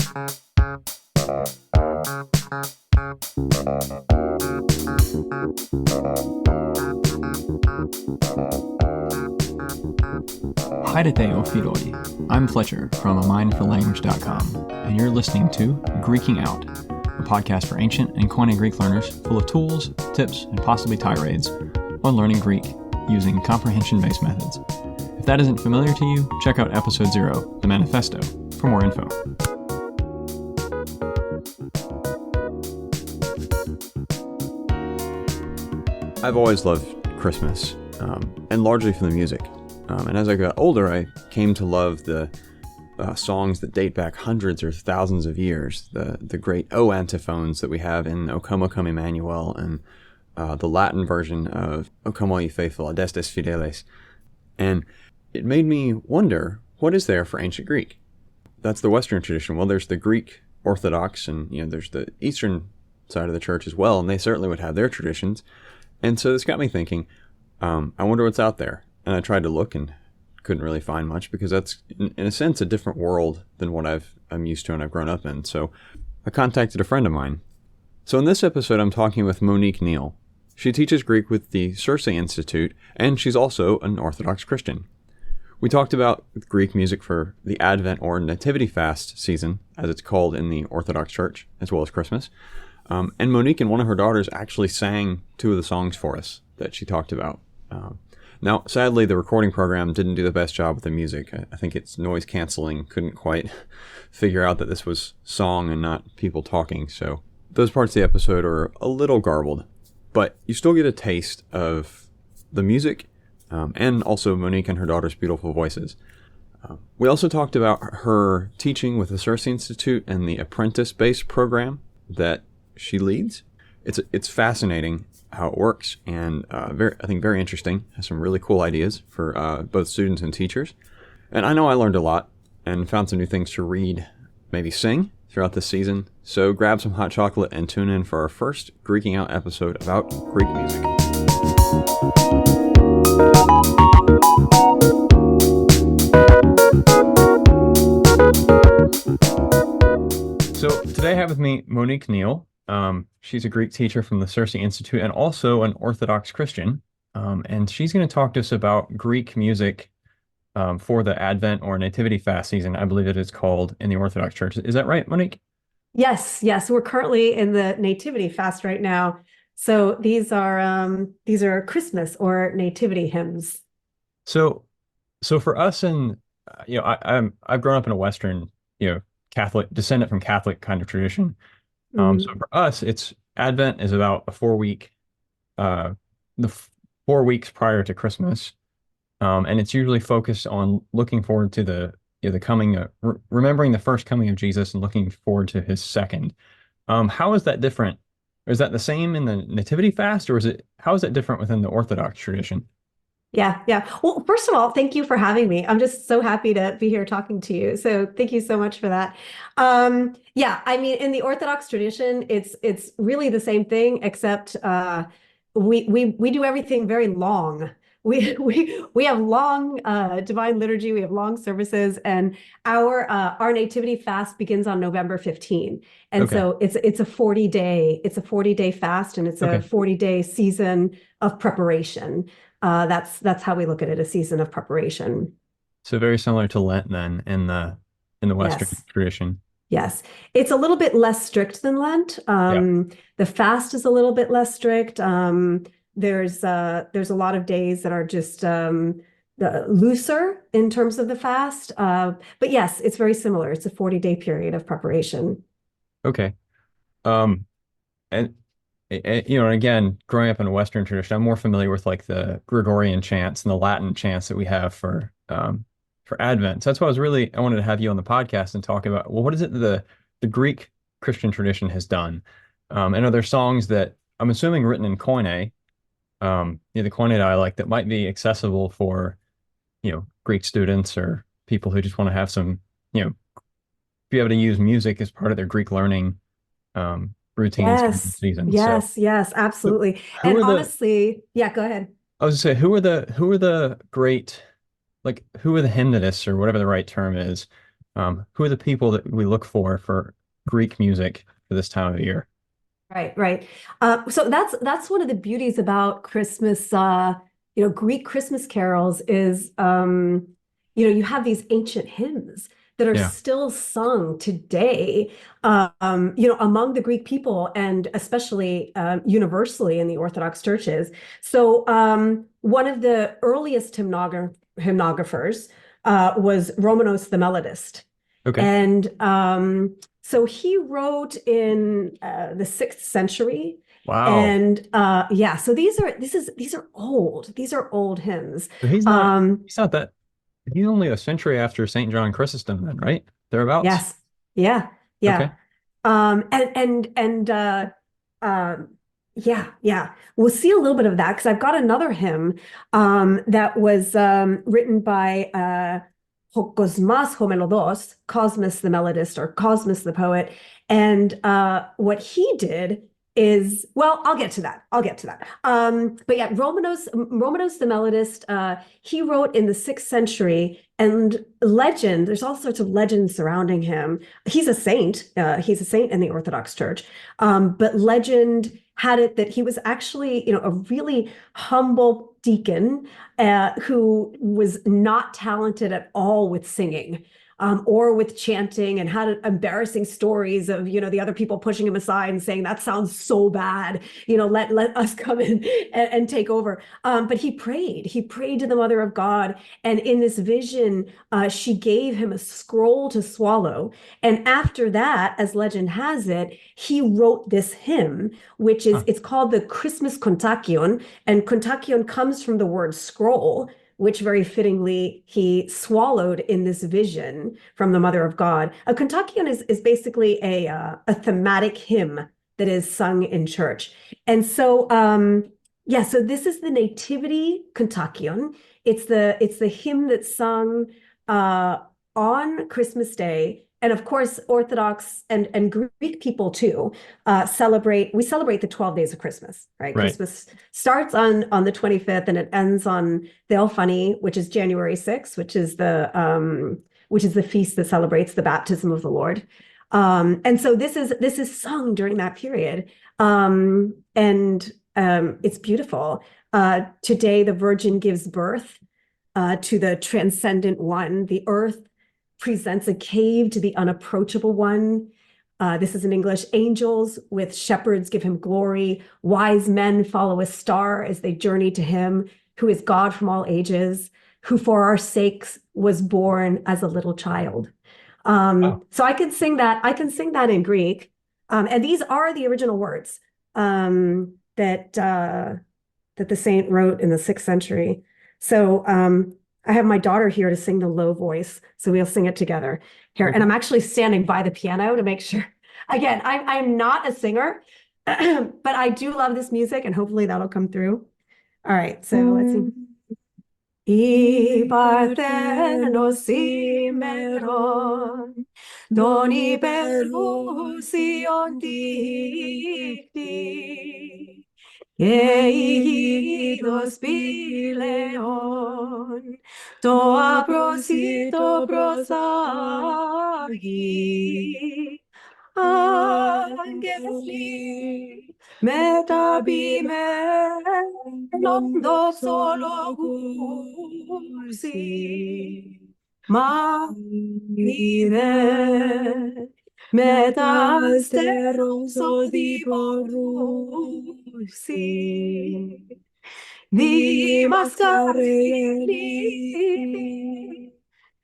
Haidete o Filoi. I'm Fletcher from amindforlanguage.com, and you're listening to Greeking Out, a podcast for ancient and Koine Greek learners full of tools, tips, and possibly tirades on learning Greek using comprehension-based methods. If that isn't familiar to you, check out episode 0, The Manifesto, for more info. I've always loved Christmas, and largely from the music. And as I got older, I came to love the songs that date back hundreds or thousands of years, the great O antiphons that we have in O Come, O Come, Emmanuel, and the Latin version of O Come All Ye Faithful, Adestes Fideles. And it made me wonder, what is there for ancient Greek? That's the Western tradition. Well, there's the Greek Orthodox, and there's the Eastern side of the church as well, and they certainly would have their traditions. And so this got me thinking, I wonder what's out there. And I tried to look and couldn't really find much, because that's, in a sense, a different world than what I'm used to and I've grown up in. So I contacted a friend of mine. So in this episode, I'm talking with Monique Neal. She teaches Greek with the Circe Institute, and she's also an Orthodox Christian. We talked about Greek music for the Advent or Nativity Fast season, as it's called in the Orthodox Church, as well as Christmas. And Monique and one of her daughters actually sang 2 of the songs for us that she talked about. Now, sadly, the recording program didn't do the best job with the music. I think its noise canceling couldn't quite figure out that this was song and not people talking. So those parts of the episode are a little garbled, but you still get a taste of the music and also Monique and her daughter's beautiful voices. We also talked about her teaching with the Circe Institute and the apprentice-based program that she leads. It's fascinating how it works, and I think very interesting. Has some really cool ideas for both students and teachers. And I know I learned a lot and found some new things to read, maybe sing throughout this season. So grab some hot chocolate and tune in for our first Greeking Out episode about Greek music. So today I have with me Monique Neal. She's a Greek teacher from the Circe Institute and also an Orthodox Christian. And she's going to talk to us about Greek music for the Advent or Nativity Fast season, I believe it is called in the Orthodox Church. Is that right, Monique? Yes. We're currently in the Nativity Fast right now. So these are Christmas or Nativity hymns. So for us, and I've grown up in a Western, Catholic, descendant from Catholic kind of tradition. So for us, it's Advent is about a 4-week, the 4 weeks prior to Christmas, and it's usually focused on looking forward to the coming, remembering the first coming of Jesus and looking forward to his second. How is that different? Or is that the same in the Nativity Fast, or how is that different within the Orthodox tradition? Yeah. Well, first of all, thank you for having me. I'm just so happy to be here talking to you. So thank you so much for that. I mean, in the Orthodox tradition, it's really the same thing, except we do everything very long. We have long divine liturgy. We have long services, and our Nativity Fast begins on November 15. And Okay. so it's a 40-day fast, and it's a 40-day season of preparation. That's how we look at it, a season of preparation. So very similar to Lent then in the Western tradition. Yes. It's a little bit less strict than Lent. The fast is a little bit less strict. There's a lot of days that are just looser in terms of the fast. But yes, it's very similar. It's a 40-day period of preparation. Okay. And again, growing up in a Western tradition, I'm more familiar with like the Gregorian chants and the Latin chants that we have for Advent. So that's why I wanted to have you on the podcast and talk about, well, what is it the Greek Christian tradition has done? And are there songs that I'm assuming written in Koine, the Koine dialect, that might be accessible for, Greek students or people who just want to have some, be able to use music as part of their Greek learning routines in the season. Yes, absolutely. And honestly, go ahead. I was gonna say, who are the great, like, who are the hymnists, or whatever the right term is, Who are the people that we look for Greek music for this time of year? Right, right. So that's one of the beauties about Christmas. Greek Christmas carols is, you have these ancient hymns that are Yeah. still sung today, among the Greek people and especially universally in the Orthodox churches. So one of the earliest hymnographers was Romanos the Melodist. Okay. And so he wrote in the 6th century. Wow. And so these are old. These are old hymns. So Um, he's not that he's only a century after St. John Chrysostom then, right? Thereabouts. yes. Yeah. Yeah. Okay. And yeah, yeah. We'll see a little bit of that because I've got another hymn that was written by Cosmas Homelodos, Cosmas the melodist or Cosmas the poet. And what he did is, well, I'll get to that. I'll get to that. But yeah, Romanos the melodist, he wrote in the 6th century, and there's all sorts of legends surrounding him. He's a saint. He's a saint in the Orthodox Church. But legend had it that he was actually, a really humble deacon who was not talented at all with singing. Or with chanting, and had embarrassing stories of, the other people pushing him aside and saying, that sounds so bad, let us come in and take over. But he prayed to the Mother of God. And in this vision, she gave him a scroll to swallow. And after that, as legend has it, he wrote this hymn, which Huh. it's called the Christmas Kontakion. And Kontakion comes from the word scroll, which very fittingly he swallowed in this vision from the Mother of God. A kontakion is basically a thematic hymn that is sung in church. And so, so this is the Nativity kontakion. It's the hymn that's sung on Christmas Day. And of course, Orthodox and Greek people too we celebrate the 12 days of Christmas, right? Right. Christmas starts on the 25th and it ends on Theophany, which is January 6th, which is the feast that celebrates the baptism of the Lord. And so this is sung during that period. And it's beautiful. Today, the Virgin gives birth to the transcendent one. The earth presents a cave to the unapproachable one. This is in English. Angels with shepherds give him glory. Wise men follow a star as they journey to him, who is God from all ages, who for our sakes was born as a little child. Wow. So I can sing that. I can sing that in Greek. And these are the original words that the saint wrote in the 6th century. So I have my daughter here to sing the low voice, so we'll sing it together here. And Okay. I'm actually standing by the piano to make sure. Again, I'm not a singer, but I do love this music, and hopefully that'll come through. All right, so let's see. I parthenos imeron, doni perusion dicti, eidos pileon, to aprosito prosagi, angeli, metabime, non solo gursi, ma vide, metasteros odiporusi, dimas careli,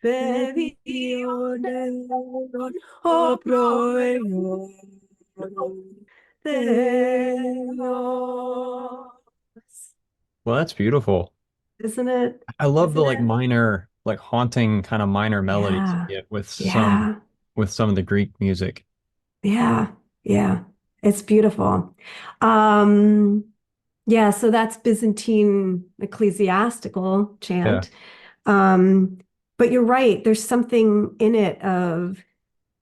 pedioneron, o proegon, Theos. Well, that's beautiful. Isn't it? I love the Isn't like it? minor, like haunting kind of minor melodies you Yeah. get Yeah. with some of the Greek music. Yeah. Yeah. It's beautiful. Um, yeah, so that's Byzantine ecclesiastical Yeah. chant. Um, but you're right, there's something in it of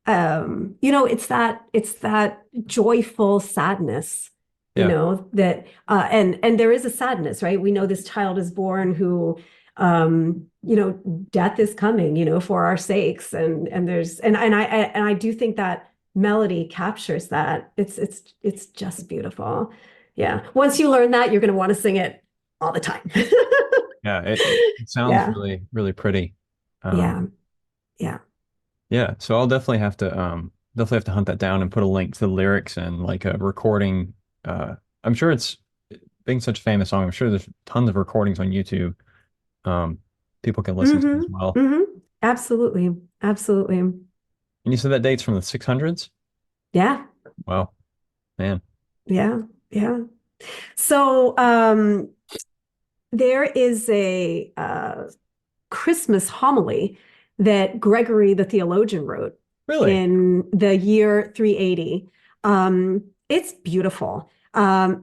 it's that joyful sadness, Yeah. that and there is a sadness, right? We know this child is born who death is coming, for our sakes. And I do think that melody captures that. It's just beautiful. Yeah. Once you learn that, you're going to want to sing it all the time. Yeah, it sounds Yeah. really, really pretty. Um, Yeah. Yeah. yeah, so I'll definitely have to hunt that down and put a link to the lyrics and like a recording. I'm sure it's being such a famous song. I'm sure there's tons of recordings on YouTube. Um, people can listen to as hmm well. hmm Absolutely. Absolutely. And you said that date's from the 600s? Yeah. Wow, man. Yeah. Yeah. So there is a Christmas homily that Gregory the Theologian wrote Really? in the year 380. It's beautiful.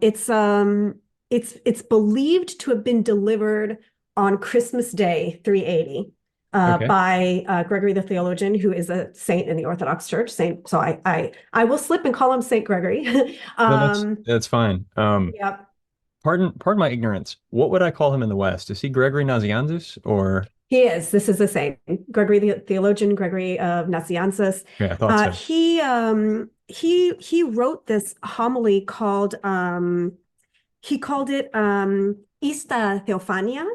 It's believed to have been delivered on Christmas Day 380 Okay. by Gregory the Theologian, who is a saint in the Orthodox Church. Saint, so I will slip and call him Saint Gregory. No, um, that's fine. yep. Pardon my ignorance. What would I call him in the West? Is he Gregory Nazianzus or? He is. This is the same. Gregory the Theologian, Gregory of Nazianzus. Yeah, I thought so. He wrote this homily called he called it Ista Theophania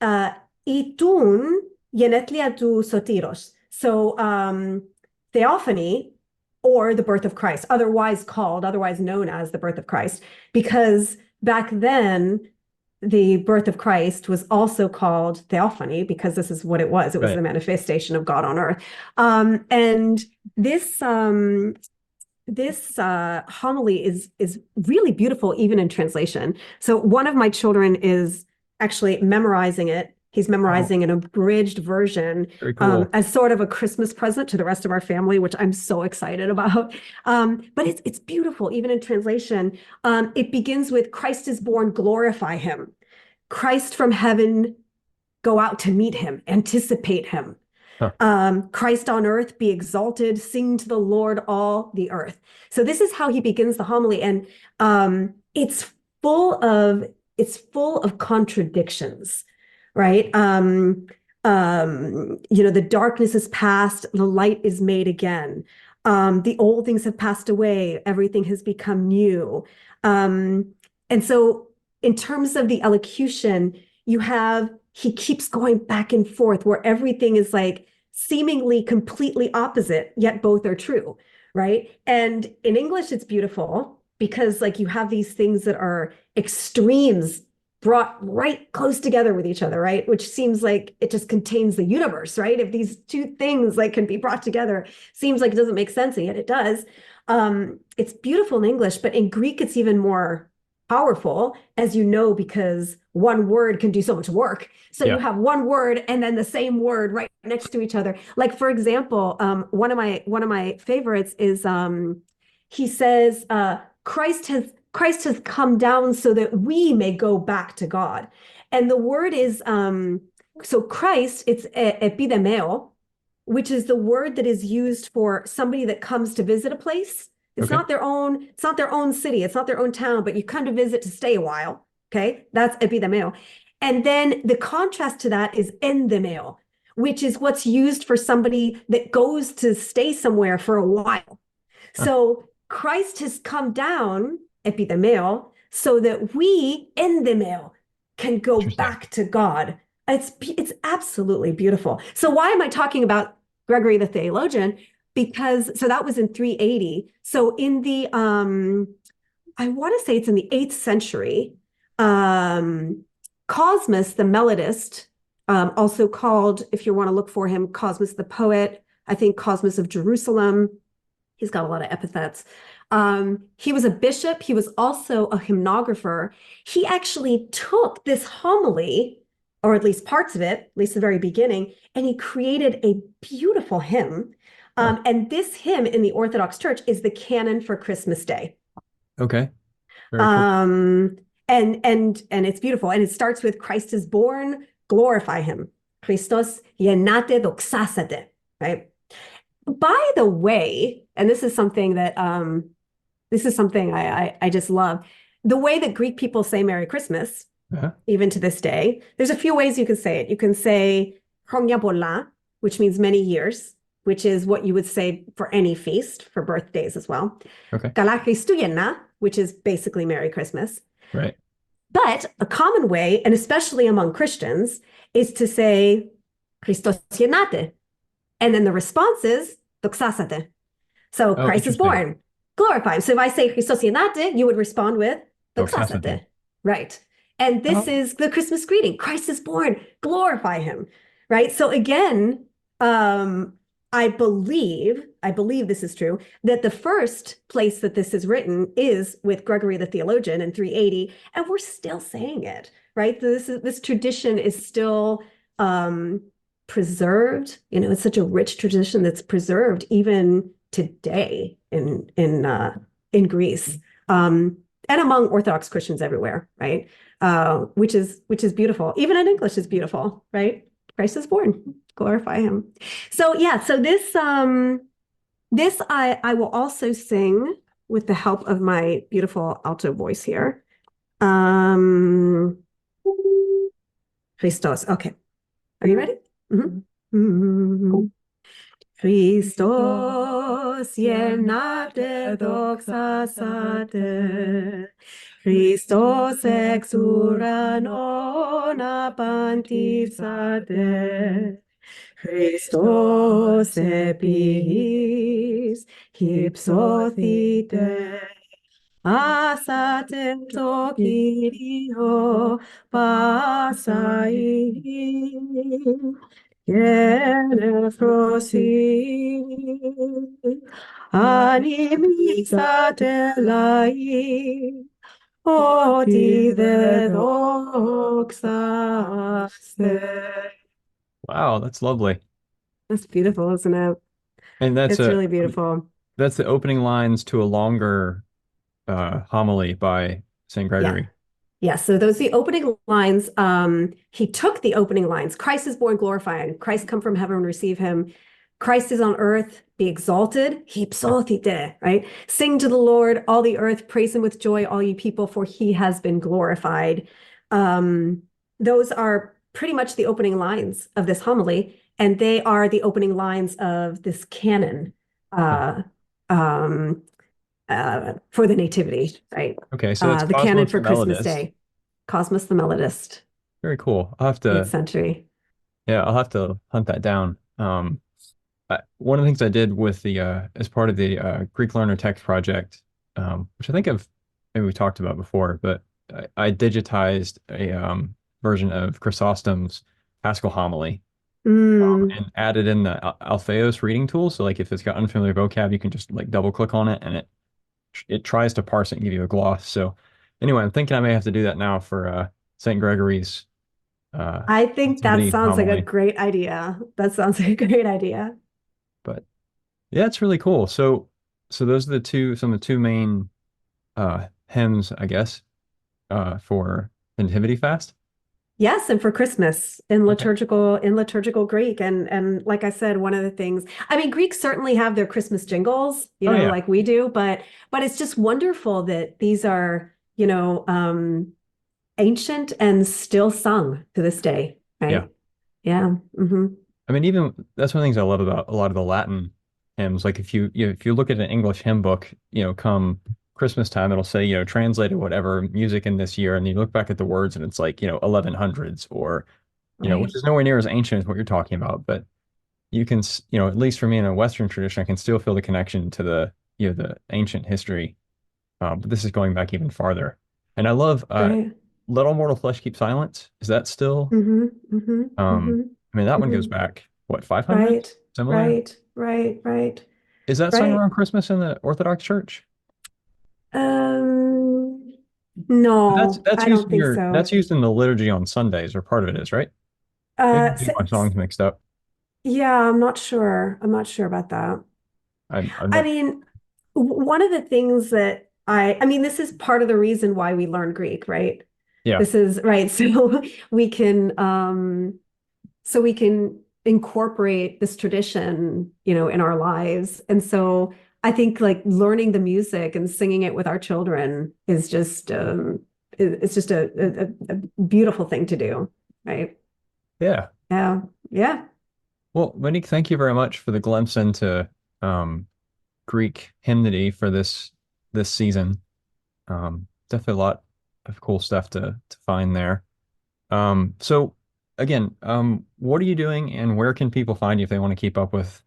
Itun Genetlia tu Sotiros. So theophany or the birth of Christ, otherwise known as the birth of Christ, because back then the birth of Christ was also called theophany because this is what it was. It was Right. the manifestation of God on earth. And this homily is really beautiful, even in translation. So one of my children is actually memorizing it. He's Oh, memorizing an abridged version very cool. as sort of a Christmas present to the rest of our family, which I'm so excited about. But it's beautiful, even in translation. It begins with Christ is born, glorify him. Christ from heaven, go out to meet him, anticipate him. Huh. Christ on earth be exalted, sing to the Lord all the earth. So this is how he begins the homily, and it's full of contradictions, right? The darkness is past, the light is made again. The old things have passed away, everything has become new. And so, in terms of the elocution, he keeps going back and forth where everything is like seemingly completely opposite, yet both are true, right? And in English, it's beautiful because like you have these things that are extremes brought right close together with each other, right? Which seems like it just contains the universe, right? If these two things like can be brought together, seems like it doesn't make sense, and yet it does. It's beautiful in English, but in Greek, it's even more powerful, as you know, because one word can do so much work. So you Yeah. have one word and then the same word right next to each other. Like for example, one of my favorites is he says, Christ has come down so that we may go back to God. And the word is so Christ, it's epidemeo, which is the word that is used for somebody that comes to visit a place. It's Okay. not their own, it's not their own city, it's not their own town, but you come to visit to stay a while. Okay. That's epidemeo. And then the contrast to that is endemeo, which is what's used for somebody that goes to stay somewhere for a while. Huh. So Christ has come down, epidemeo, so that we, endemeo, can go Interesting. back to God. It's absolutely beautiful. So why am I talking about Gregory the Theologian? Because so that was in 380. So in the I want to say it's in the 8th century, Cosmas the melodist, also called, if you want to look for him, Cosmas the poet, I think Cosmas of Jerusalem. He's got a lot of epithets. He was a bishop. He was also a hymnographer. He actually took this homily, or at least parts of it, at least the very beginning, and he created a beautiful hymn. Huh. And this hymn in the Orthodox Church is the canon for Christmas Day. Okay. Very cool. Um, and it's beautiful. And it starts with Christ is born, glorify him. Christos Genatai doxasate, right? By the way, and this is something I just love, the way that Greek people say Merry Christmas Uh-huh. even to this day. There's a few ways you can say it. You can say χρόνια πολλά, which means many years, which is what you would say for any feast, for birthdays as well. Okay. Καλά Χριστούγεννα, which is basically Merry Christmas. Right. But a common way, and especially among Christians, is to say Christos Genatai. And then the response is doxasate. So Oh, Christ is interesting. born. Glorify him. So if I say Christos Genatai, you would respond with Doxasate. doxasate. Right. And this is the Christmas greeting. Christ is born. Glorify him. Right. So again, I believe this is true, that the first place that this is written is with Gregory the Theologian in 380, and we're still saying it, right? This tradition is still preserved. You know, it's such a rich tradition that's preserved even today in Greece, and among Orthodox Christians everywhere, right? Which is beautiful. Even in English is beautiful, right? Christ is born. Glorify him. So yeah, so this I will also sing with the help of my beautiful alto voice here. Christos. Okay. Are you ready? Mm-hmm. Christos Genatai doxasate. Christos ex uranon apantisate. Christos epis hypsothite. Asatem to Kyrio pasai. Genefrosi animixate lai. Oti de doxaste. Wow, that's lovely. That's beautiful, isn't it? And It's really beautiful. that's the opening lines to a longer homily by St. Yeah. Gregory. Yeah. So those the opening lines. He took the opening lines. Christ is born, glorifying. Christ come from heaven, receive him. Christ is on earth, be exalted. Hypsothite, right? Sing to the Lord, all the earth, praise him with joy, all you people, for he has been glorified. Those are pretty much the opening lines of this homily, and they are the opening lines of this canon for the Nativity, right? Okay, so it's The canon Cosmos for the Christmas Melodist. Day. Cosmos the Melodist, Very cool. 8th century. Yeah, I'll have to hunt that down. One of the things I did with the as part of the Greek Learner Text project, which I think I've maybe we talked about before, but I digitized a version of Chrysostom's Paschal homily and added in the Alphaeus reading tool. So like if it's got unfamiliar vocab, you can just like double click on it and it tries to parse it and give you a gloss. So anyway, I'm thinking I may have to do that now for St. Gregory's I think that Nativity sounds like a homily. great idea. That sounds like a great idea. But yeah, it's really cool. So those are some of the two main hymns, I guess, for the Nativity fast. Yes, and for Christmas in Okay. liturgical Greek. And like I said, one of the things, I mean, Greeks certainly have their Christmas jingles, Oh yeah. like we do, but it's just wonderful that these are, ancient and still sung to this day, Yeah. right? Yeah. Mm-hmm. I mean, even that's one of the things I love about a lot of the Latin hymns. Like if you look at an English hymn book, come Christmas time, it'll say, translated whatever music in this year, and you look back at the words and it's like, 1100s or, Right. which is nowhere near as ancient as what you're talking about, but you can, at least for me in a Western tradition, I can still feel the connection to the ancient history. But this is going back even farther. And I love Right. Let All Mortal Flesh Keep Silence. Is that still? Mm-hmm. Mm-hmm. Um, Mm-hmm. I mean, that one goes Mm-hmm. back, what, 500? Right. Similar? Right. Right. Right. Is that sung Right. around Christmas in the Orthodox Church? Um, That's no, that's I used don't in think that's so. used in the liturgy on Sundays, or part of it is, right? Maybe I'm Uh, getting s- my s- songs mixed up. yeah, I'm not sure. I'm not sure about that. I'm I not. mean, one of the things that I mean, this is part of the reason why we learn Greek, right? Yeah, This is right. So we can, we can incorporate this tradition, in our lives. And so I think like learning the music and singing it with our children is just, it's just a beautiful thing to do, right? Yeah. Yeah, yeah. Well, Monique, thank you very much for the glimpse into um, Greek hymnody for this season. Definitely a lot of cool stuff to find there. So again, what are you doing and where can people find you if they want to keep up with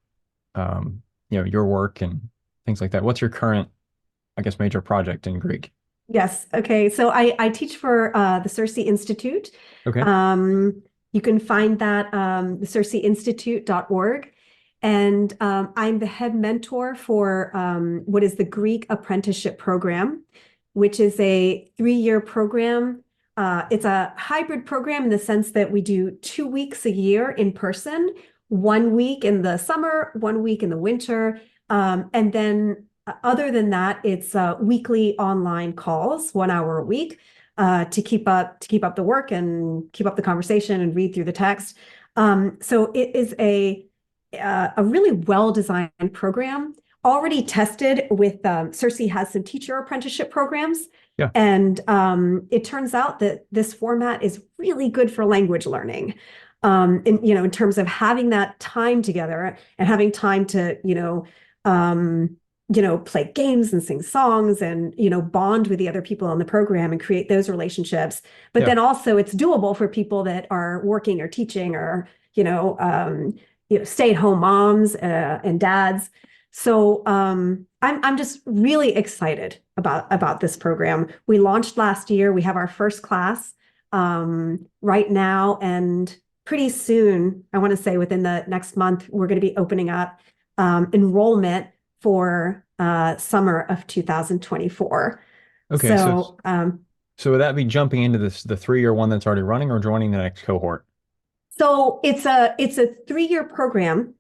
your work and things like that? What's your current, I guess, major project in Greek? Yes. Okay. So I teach for the Circe Institute. Okay. Um, you can find that the circeinstitute.org. And I'm the head mentor for what is the Greek Apprenticeship Program, which is a 3-year program. It's a hybrid program in the sense that we do 2 weeks a year in person, 1 week in the summer, 1 week in the winter. And then other than that, it's weekly online calls, 1 hour a week, to keep up the work and keep up the conversation and read through the text. So it is a really well-designed program, already tested with Circe has some teacher apprenticeship programs. Yeah. And it turns out that this format is really good for language learning. In terms of having that time together and having time to, play games and sing songs and, bond with the other people on the program and create those relationships. But Yeah. then also it's doable for people that are working or teaching or, stay-at-home moms and dads. So I'm just really excited about this program. We launched last year. We have our first class right now, and pretty soon, I want to say within the next month, we're going to be opening up enrollment for summer of 2024. Okay. So would that be jumping into the 3-year one that's already running or joining the next cohort? So it's a 3-year program.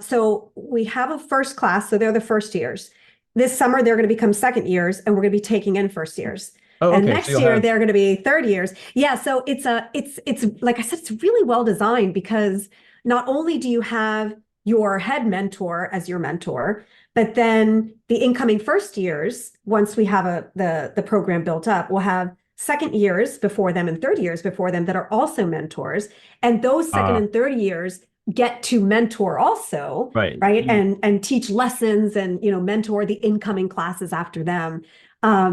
So we have a first class, so they're the first years. This summer they're going to become second years, and we're going to be taking in first years. Oh, And okay. So next you'll year have they're going to be third years. Yeah, so it's like I said, it's really well designed because not only do you have your head mentor as your mentor, but then the incoming first years, once we have the program built up, we'll have second years before them and third years before them that are also mentors. And those second and third years get to mentor also, right. right? And teach lessons and, mentor the incoming classes after them.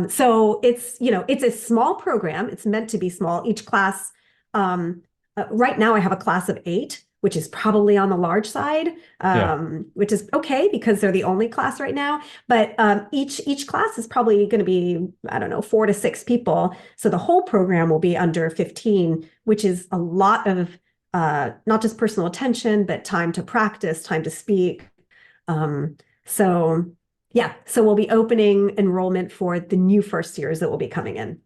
So it's a small program. It's meant to be small. Each class, right now I have a class of 8, which is probably on the large side, Yeah. which is okay because they're the only class right now. But each class is probably going to be, I don't know, 4 to 6 people. So the whole program will be under 15, which is a lot of not just personal attention, but time to practice, time to speak. So yeah, so we'll be opening enrollment for the new first years that will be coming in.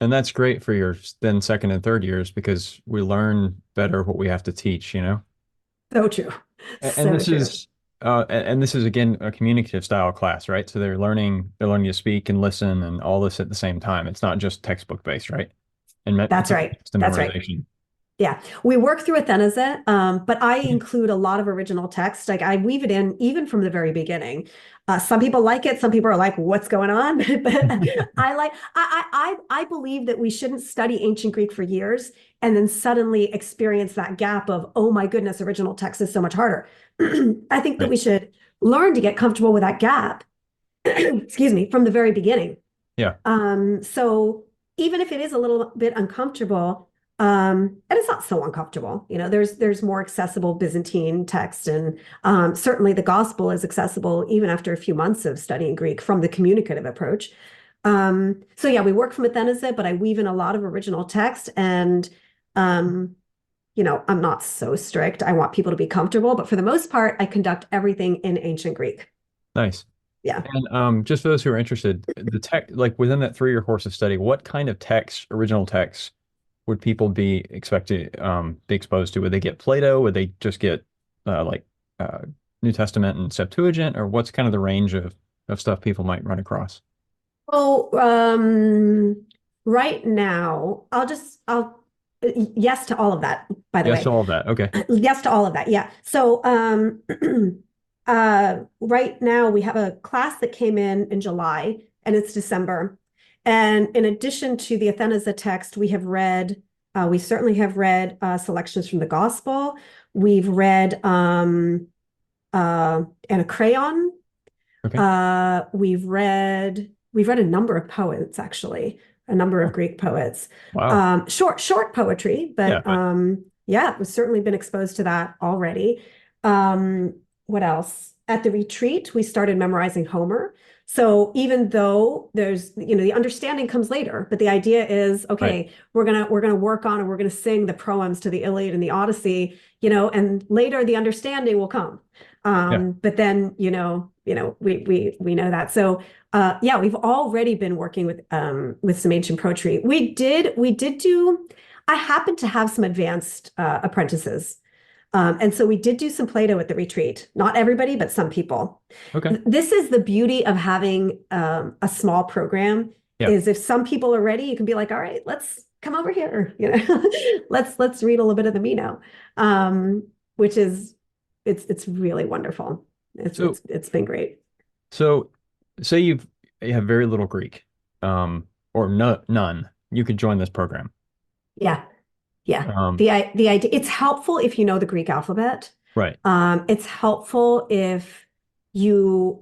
And that's great for your then second and third years because we learn better what we have to teach. So true. And So this true. is and this is again a communicative style class, right? So they're learning to speak and listen and all this at the same time. It's not just textbook based, right? And That's right. text and That's right. memorization. Yeah, we work through Athenaza, but I include a lot of original text. Like I weave it in even from the very beginning. Some people like it. Some people are like, "What's going on?" But I believe that we shouldn't study ancient Greek for years and then suddenly experience that gap of, "Oh my goodness, original text is so much harder." I think that Right. we should learn to get comfortable with that gap. Excuse me, from the very beginning. Yeah. So even if it is a little bit uncomfortable, and it's not so uncomfortable, there's more accessible Byzantine text, and certainly the gospel is accessible even after a few months of studying Greek from the communicative approach. So yeah, we work from Athenaza, but I weave in a lot of original text, and I'm not so strict. I want people to be comfortable, but for the most part, I conduct everything in ancient Greek. Nice. Yeah. And just for those who are interested, the tech like within that 3-year course of study, what kind of text, original text, would people be expected be exposed to? Would they get Plato? Would they just get like uh, New Testament and Septuagint, or what's kind of the range of stuff people might run across? Oh, right now, yes to all of that, by the Yes to way. all of that. Okay. Yes to all of that. Yeah. So, right now we have a class that came in July and it's December. And in addition to the Athanasa text, we certainly have read selections from the Gospel. We've read Anacreon. Okay. We've read a number of poets, actually, a number of Greek poets. Wow. Short poetry, Yeah, but but yeah, we've certainly been exposed to that already. What else? At the retreat, we started memorizing Homer. So even though there's, the understanding comes later, but the idea is, right. okay, we're gonna work on and we're gonna sing the proems to the Iliad and the Odyssey, and later the understanding will come. Yeah. But then, we know that. So yeah, we've already been working with some ancient poetry. I happen to have some advanced apprentices. And so we did do some Plato at the retreat. Not everybody, but some people. Okay. This is the beauty of having a small program, Yeah. is if some people are ready, you can be like, all right, let's come over here. Let's read a little bit of the Meno, which is it's really wonderful. It's been great. So say you have very little Greek, or none, you could join this program. Yeah. Yeah. Um, The idea, it's helpful if you know the Greek alphabet. right. It's helpful if you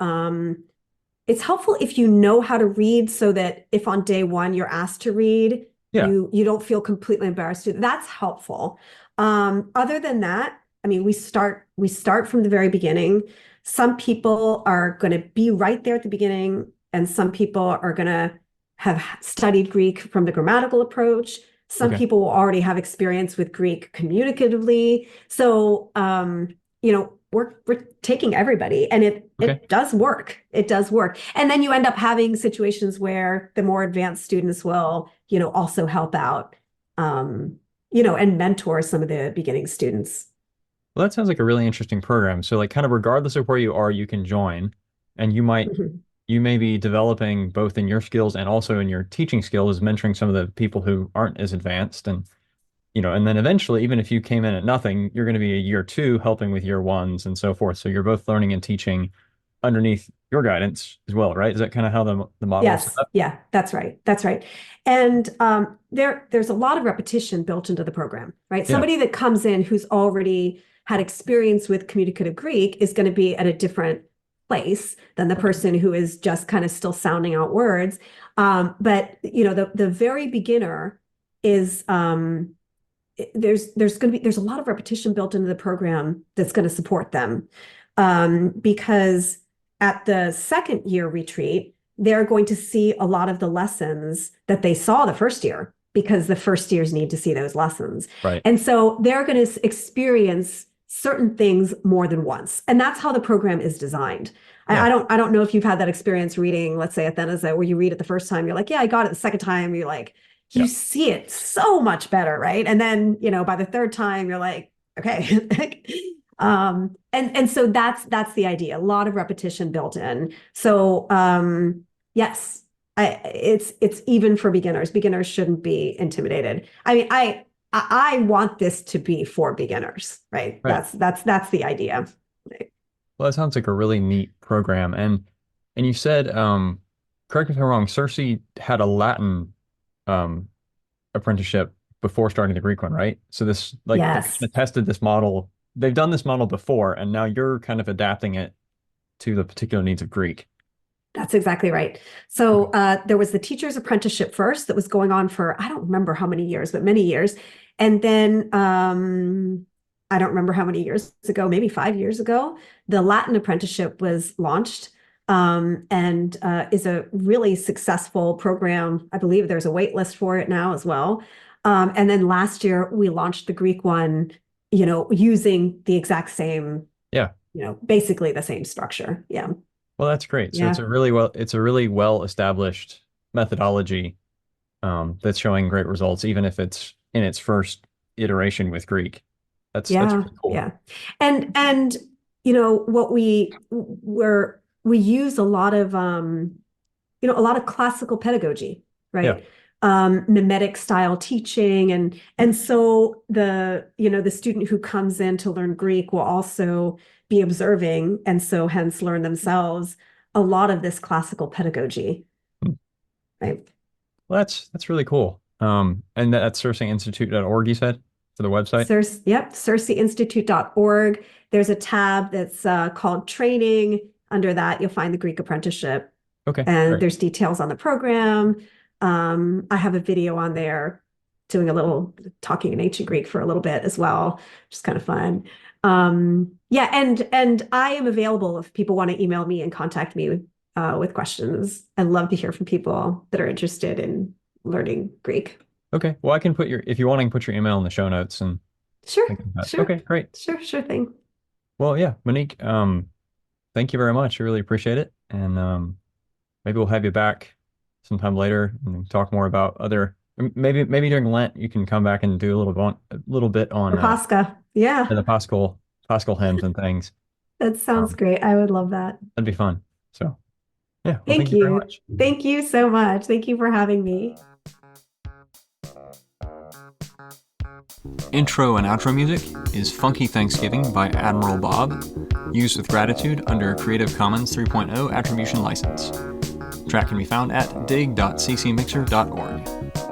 know how to read, so that if on day one you're asked to read, Yeah. you don't feel completely embarrassed. That's helpful. Other than that, I mean, we start from the very beginning. Some people are going to be right there at the beginning, and some people are going to have studied Greek from the grammatical approach. Some Okay. people will already have experience with Greek communicatively. So, we're taking everybody, and Okay. it does work. It does work. And then you end up having situations where the more advanced students will, also help out, and mentor some of the beginning students. Well, that sounds like a really interesting program. So like kind of regardless of where you are, you can join, and Mhm. you may be developing both in your skills and also in your teaching skills, mentoring some of the people who aren't as advanced. And and then eventually, even if you came in at nothing, you're going to be a year two helping with year ones and so forth. So you're both learning and teaching underneath your guidance as well, right? Is that kind of how the model is set Yes. up? Yeah, that's right. That's right. And there's a lot of repetition built into the program, right? Yeah. Somebody that comes in who's already had experience with communicative Greek is going to be at a different place than the Okay. person who is just kind of still sounding out words. But the very beginner is there's a lot of repetition built into the program that's going to support them, because at the second year retreat, they're going to see a lot of the lessons that they saw the first year, because the first years need to see those lessons. Right. And so they're going to experience certain things more than once. And that's how the program is designed. Yeah. I don't know if you've had that experience reading, let's say, Athanasa, where you read it the first time, you're like, yeah, I got it. The second time, you're like, you Yeah. see it so much better, right? And then, by the third time, you're like, okay. And so that's the idea. A lot of repetition built in. So yes, it's even for beginners. Beginners shouldn't be intimidated. I mean, I want this to be for beginners, right? Right. That's the idea. Well, that sounds like a really neat program. And you said, correct me if I'm wrong, Circe had a Latin um apprenticeship before starting the Greek one, right? So this like they kind Yes. of tested this model. They've done this model before, and now you're kind of adapting it to the particular needs of Greek. That's exactly right. So Okay. there was the teacher's apprenticeship first that was going on for, I don't remember how many years, but many years. And then I don't remember how many years ago, maybe 5 years ago, the Latin apprenticeship was launched, and is a really successful program. I believe there's a wait list for it now as well. And then last year we launched the Greek one, using the exact same, Yeah. basically the same structure. Yeah. Well, that's great. So Yeah. it's a really well established methodology that's showing great results, even if it's in its first iteration with Greek. That's Yeah, really cool. yeah. And what we use a lot of a lot of classical pedagogy, Yeah. right? Mimetic style teaching, and so the student who comes in to learn Greek will also be observing, and so hence learn themselves a lot of this classical pedagogy, Hmm. right? Well, that's really cool. And that's circeinstitute.org, you said, for the website? Circeinstitute.org. There's a tab that's called training. Under that, you'll find the Greek apprenticeship. Okay, And great. there's details on the program. I have a video on there doing a little talking in ancient Greek for a little bit as well, which is kind of fun. Yeah, and I am available if people want to email me and contact me with questions. I'd love to hear from people that are interested in learning Greek. Okay. Well, I can if you want, I can put your email in the show notes and Sure, think of that. sure, Okay, great. sure thing. Well, yeah, Monique, thank you very much. I really appreciate it. And maybe we'll have you back sometime later and talk more about maybe during Lent you can come back and do a little bit on The Pascha. Yeah, the Paschal hymns and things. that sounds great. I would love that. That'd be fun. So, yeah, well, Thank thank you very you. much. Thank you so much. Thank you for having me. Intro and outro music is Funky Thanksgiving by Admiral Bob, used with gratitude under Creative Commons 3.0 Attribution License. The track can be found at dig.ccmixer.org.